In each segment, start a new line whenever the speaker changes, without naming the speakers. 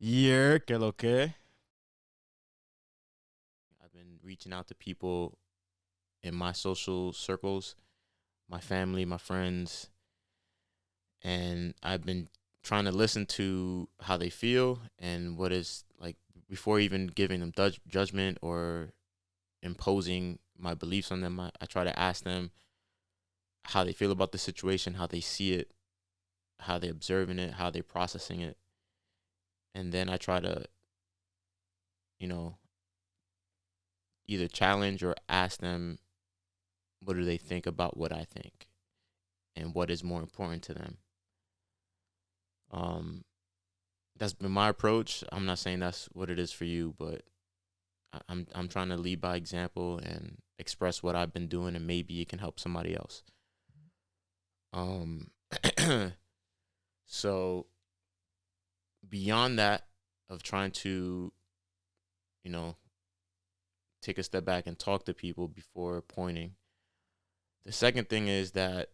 Yeah, que lo que. I've been reaching out to people in my social circles, my family, my friends, and I've been trying to listen to how they feel and what is like before even giving them judgment or imposing my beliefs on them. I try to ask them how they feel about the situation, how they see it, how they're observing it, how they're processing it. And then I try to, you know, either challenge or ask them what do they think about what I think and what is more important to them. Um, that's been my approach. I'm not saying that's what it is for you, but I'm trying to lead by example and express what I've been doing, and maybe it can help somebody else. Um, so beyond that, of trying to, you know, take a step back and talk to people before pointing. The second thing is that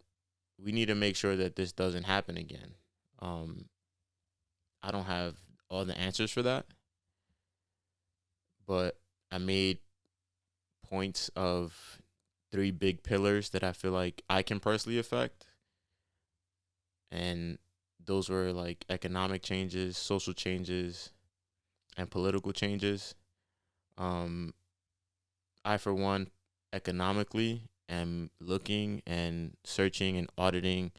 we need to make sure that this doesn't happen again. Um, I don't have all the answers for that, but I made points of three big pillars that I feel like I can personally affect. And those were like economic changes, social changes, and political changes. Um, I, for one, economically am looking and searching and auditing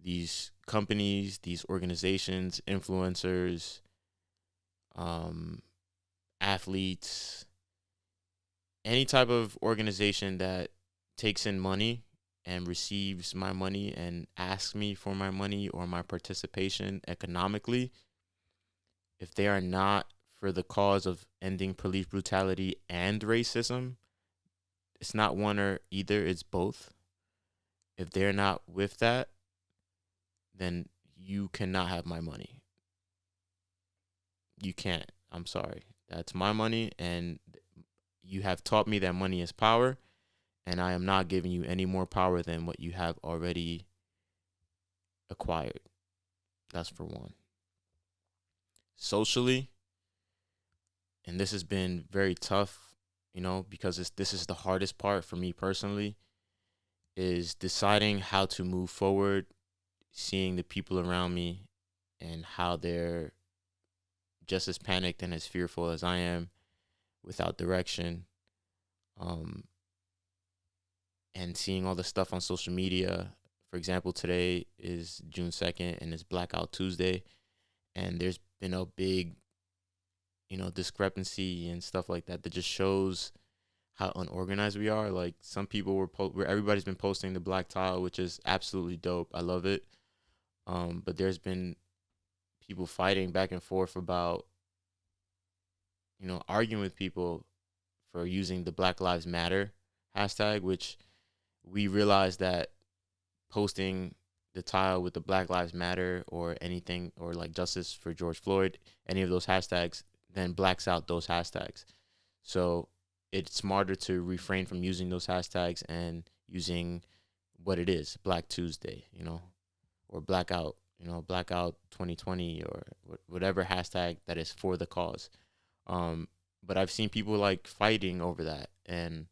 these companies, these organizations, influencers, um, athletes, any type of organization that takes in money and receives my money and asks me for my money or my participation economically, if they are not for the cause of ending police brutality and racism, it's not one or either, it's both. If they're not with that, then you cannot have my money. You can't. I'm sorry. That's my money, and you have taught me that money is power, and I am not giving you any more power than what you have already acquired. That's for one. Socially, and this has been very tough, because this is the hardest part for me personally, is deciding how to move forward, seeing the people around me and how they're just as panicked and as fearful as I am without direction. Um, and seeing all the stuff on social media. For example, today is June 2nd and it's Blackout Tuesday. And there's been a big, discrepancy and stuff like that that just shows how unorganized we are. Like some people where everybody's been posting the black tile, which is absolutely dope. I love it. But there's been people fighting back and forth about, arguing with people for using the Black Lives Matter hashtag, which we realize that posting the tile with the Black Lives Matter or anything or like justice for George Floyd, any of those hashtags, then blacks out those hashtags. So it's smarter to refrain from using those hashtags and using what it is, Black Tuesday, or blackout, blackout 2020 or whatever hashtag that is for the cause. But I've seen people like fighting over that. And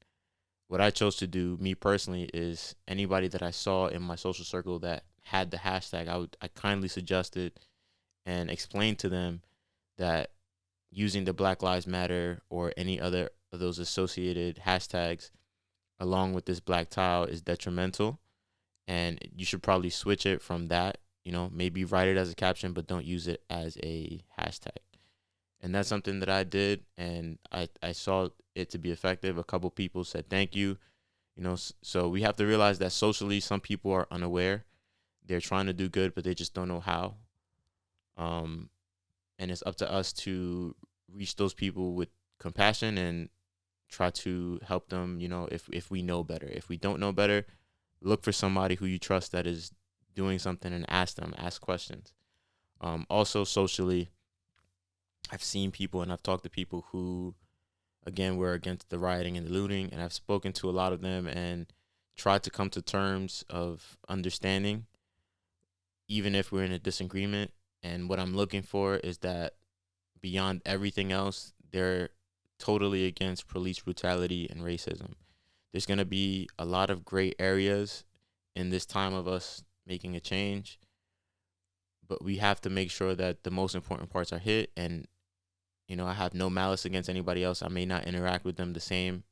what I chose to do, me personally, is anybody that I saw in my social circle that had the hashtag, I kindly suggested and explained to them that using the Black Lives Matter or any other of those associated hashtags along with this black tile is detrimental, and you should probably switch it from that. Maybe write it as a caption, but don't use it as a hashtag. And that's something that I did, and I saw it to be effective. A couple people said thank you. So we have to realize that socially, some people are unaware. They're trying to do good, but they just don't know how. Um, and it's up to us to reach those people with compassion and try to help them. If we know better. If we don't know better, look for somebody who you trust that is doing something and ask questions. Also socially, I've seen people and I've talked to people who, again, were against the rioting and the looting, and I've spoken to a lot of them and tried to come to terms of understanding, even if we're in a disagreement. And what I'm looking for is that beyond everything else, they're totally against police brutality and racism. There's going to be a lot of gray areas in this time of us making a change, but we have to make sure that the most important parts are hit. And, I have no malice against anybody else. I may not interact with them the same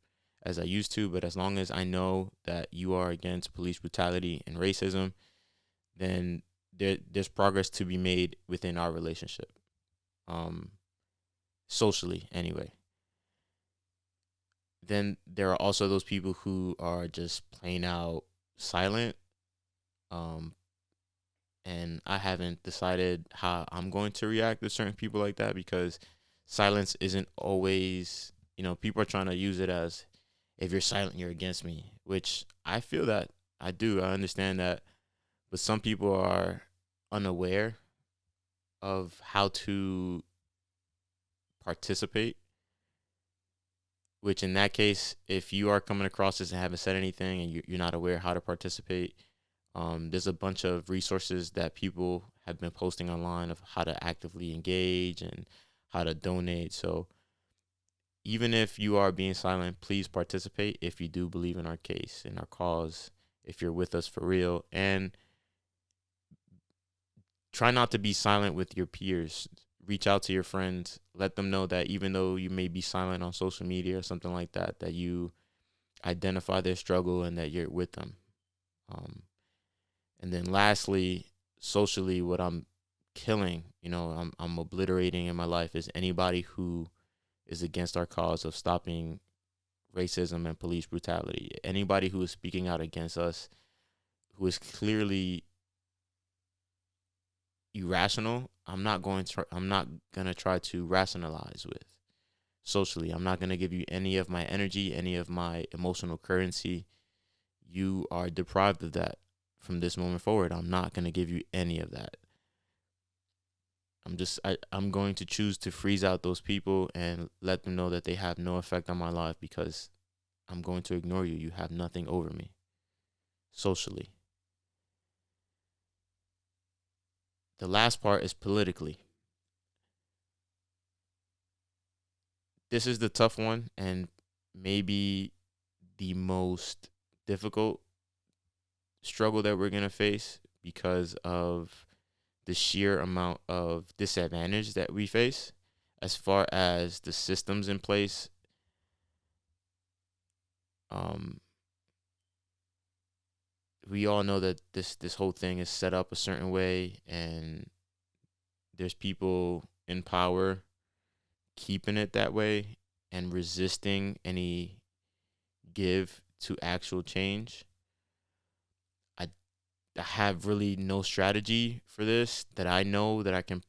as I used to, but as long as I know that you are against police brutality and racism, then there's progress to be made within our relationship, um, socially anyway. Then there are also those people who are just plain out silent. Um, and I haven't decided how I'm going to react to certain people like that, because silence isn't always, people are trying to use it as, if you're silent, you're against me, which I feel that I do. I understand that. But some people are unaware of how to participate, which in that case, if you are coming across this and haven't said anything and you're not aware how to participate, there's a bunch of resources that people have been posting online of how to actively engage and how to donate. So even if you are being silent, please participate if you do believe in our case, in our cause, if you're with us for real. And try not to be silent with your peers. Reach out to your friends. Let them know that even though you may be silent on social media or something like that, that you identify their struggle and that you're with them. Um, and then lastly, socially, what I'm killing, I'm obliterating in my life is anybody who is against our cause of stopping racism and police brutality. Anybody who is speaking out against us, who is clearly irrational, I'm not gonna try to rationalize with socially. I'm not gonna give you any of my energy, any of my emotional currency. You are deprived of that from this moment forward. I'm not gonna give you any of that. I'm going to choose to freeze out those people and let them know that they have no effect on my life, because I'm going to ignore you. You have nothing over me socially. The last part is politically. This is the tough one, and maybe the most difficult struggle that we're going to face, because of the sheer amount of disadvantage that we face as far as the systems in place. Um, we all know that this whole thing is set up a certain way, and there's people in power keeping it that way and resisting any give to actual change. I, I have really no strategy for this that I know that I can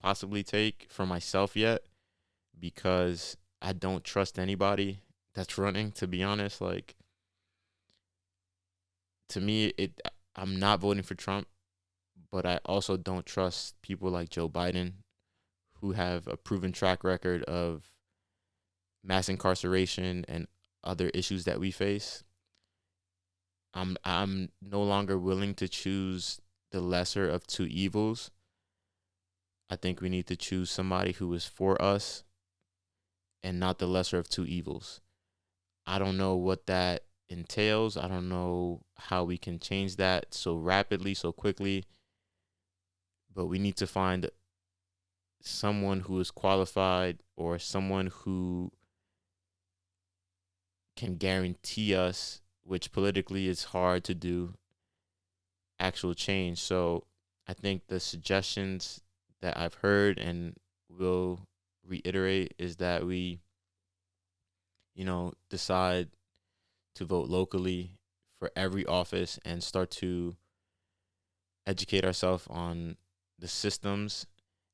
possibly take for myself yet, because I don't trust anybody that's running, to be honest. Like, to me, I'm not voting for Trump, but I also don't trust people like Joe Biden, who have a proven track record of mass incarceration and other issues that we face. I'm no longer willing to choose the lesser of two evils. I think we need to choose somebody who is for us and not the lesser of two evils. I don't know what that entails. I don't know how we can change that so rapidly, so quickly, but we need to find someone who is qualified, or someone who can guarantee us, which politically is hard to do, actual change. So I think the suggestions that I've heard and will reiterate is that we, decide to vote locally for every office and start to educate ourselves on the systems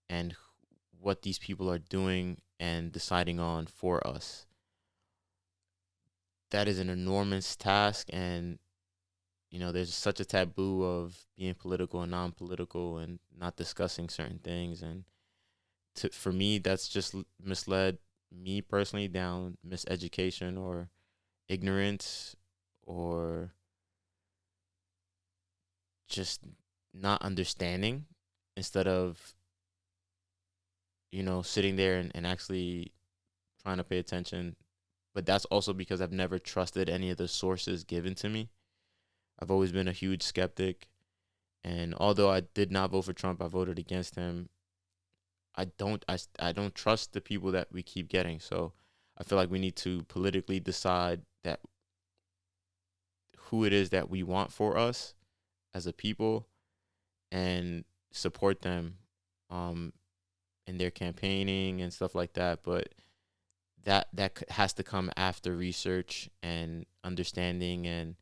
and what these people are doing and deciding on for us. That is an enormous task, and there's such a taboo of being political and non-political and not discussing certain things, and for me, that's just misled me personally down miseducation or ignorance, or just not understanding, instead of sitting there and actually trying to pay attention. But that's also because I've never trusted any of the sources given to me. I've always been a huge skeptic. And although I did not vote for Trump, I voted against him. I don't trust the people that we keep getting. So I feel like we need to politically decide that who it is that we want for us as a people and support them in their campaigning and stuff like that. But that has to come after research and understanding, and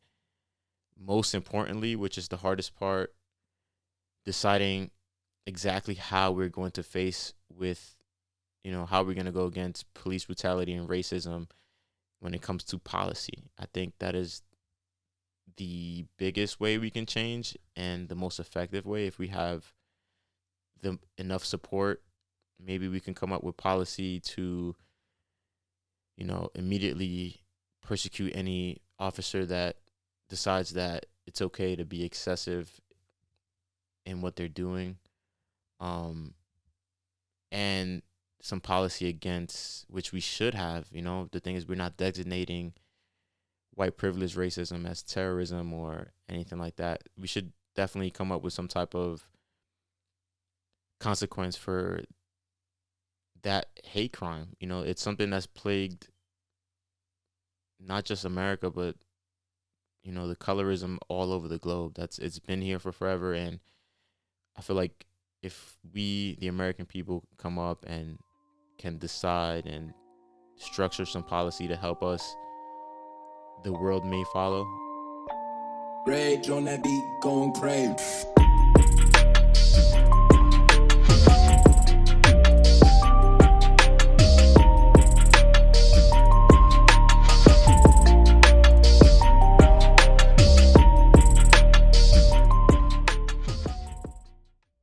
most importantly, which is the hardest part, deciding exactly how we're going to face with, how we're going to go against police brutality and racism when it comes to policy. I think that is the biggest way we can change and the most effective way. If we have the enough support, maybe we can come up with policy to, immediately persecute any officer that decides that it's okay to be excessive in what they're doing. And some policy against, which we should have, the thing is, we're not designating white privilege racism as terrorism or anything like that. We should definitely come up with some type of consequence for that hate crime. It's something that's plagued not just America, but the colorism all over the globe. It's been here for forever, and I feel like if we, the American people, come up and can decide and structure some policy to help us, the world may follow.
Rage on that beat, going crazy.